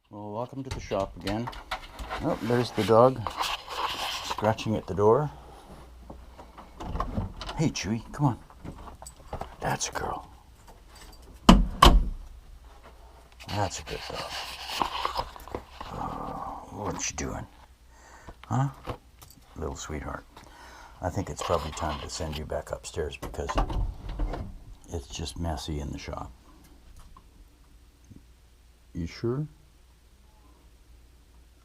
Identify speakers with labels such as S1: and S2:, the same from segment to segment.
S1: Well, welcome to the shop again. Oh, there's the dog scratching at the door. Hey, Chewy, come on. That's a girl. That's a good dog. Oh, what you doing? Huh? Little sweetheart. I think it's probably time to send you back upstairs because it's just messy in the shop. You sure?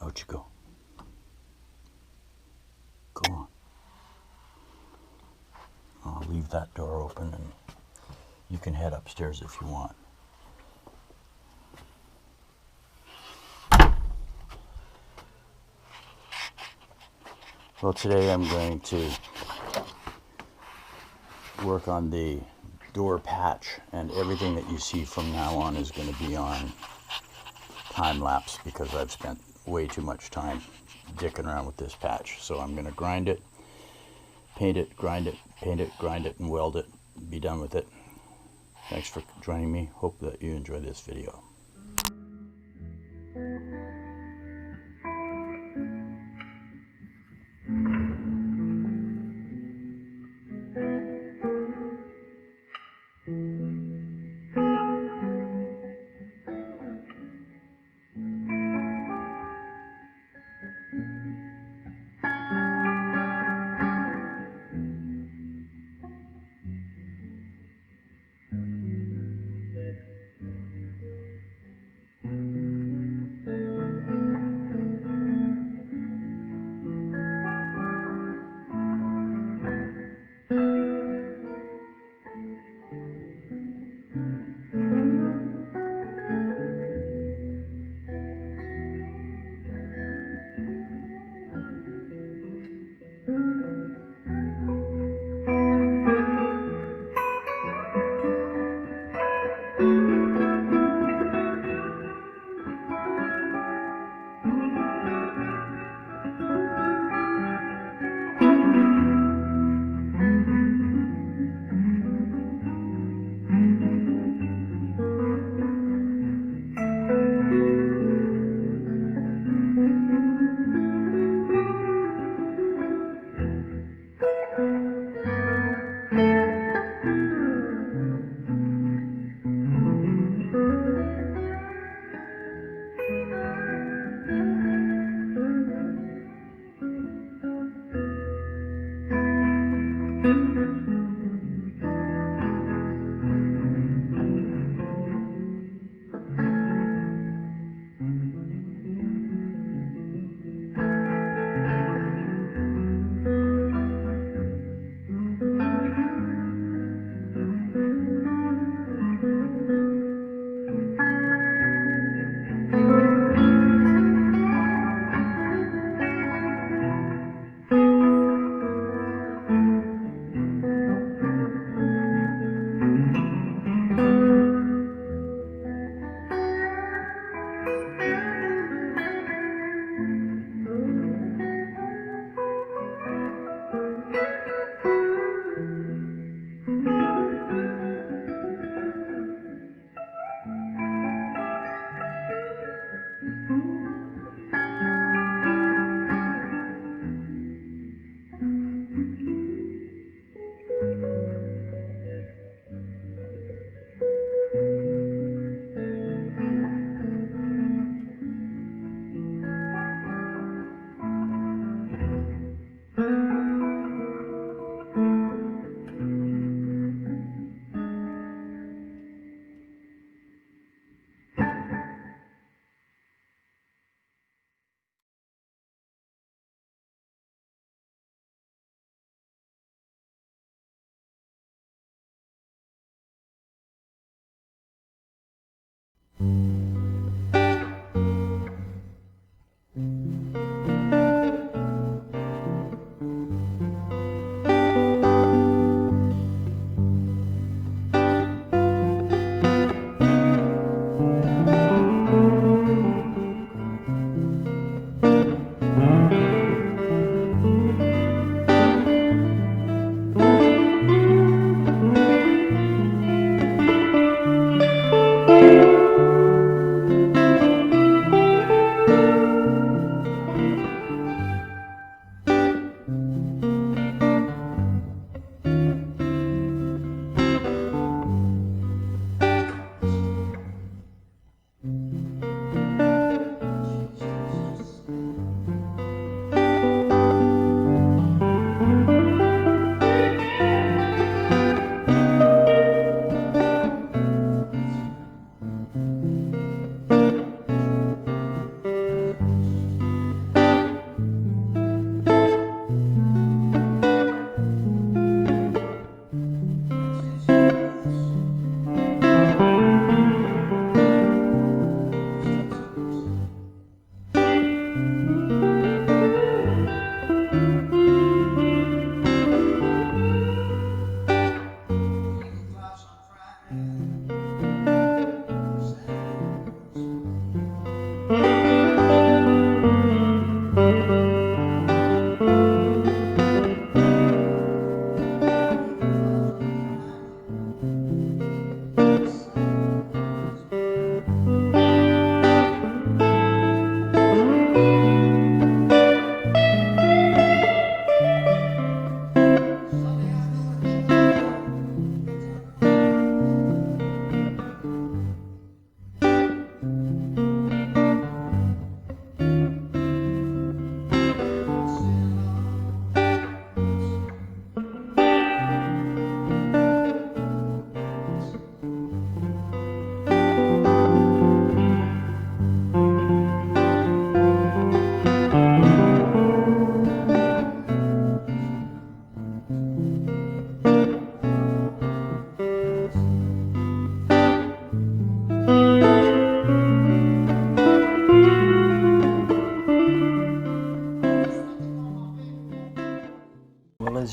S1: Out you go. Go on. I'll leave that door open and you can head upstairs if you want. Well, today I'm going to work on the door patch, and everything that you see from now on is going to be on time lapse because I've spent way too much time dicking around with this patch. So I'm going to grind it, paint it, grind it, paint it, grind it, and weld it. Be done with it. Thanks for joining me. Hope that you enjoy this video.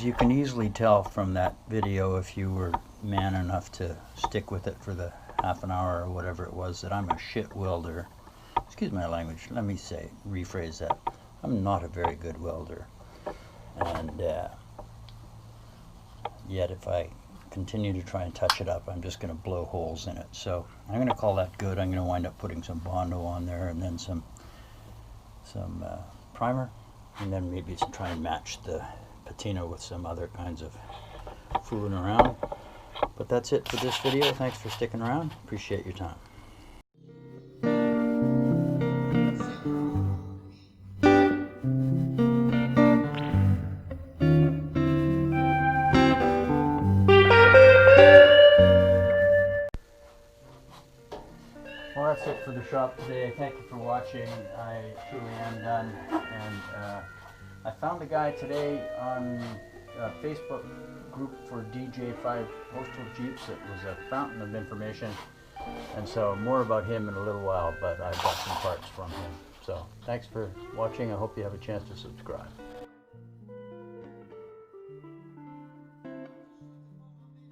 S1: you can easily tell from that video, if you were man enough to stick with it for the half an hour or whatever it was, that I'm a shit welder. Excuse my language, let me rephrase that. I'm not a very good welder. And yet if I continue to try and touch it up, I'm just going to blow holes in it. So I'm going to call that good. I'm going to wind up putting some Bondo on there, and then some primer, and then maybe try and match the patina with some other kinds of fooling around. But that's it for this video. Thanks for sticking around. Appreciate your time. Well, that's it for the shop today. Thank you for watching. I truly am done. And I found a guy today on a Facebook group for DJ5 Postal Jeeps. It was a fountain of information. And so more about him in a little while, but I've got some parts from him. So thanks for watching. I hope you have a chance to subscribe.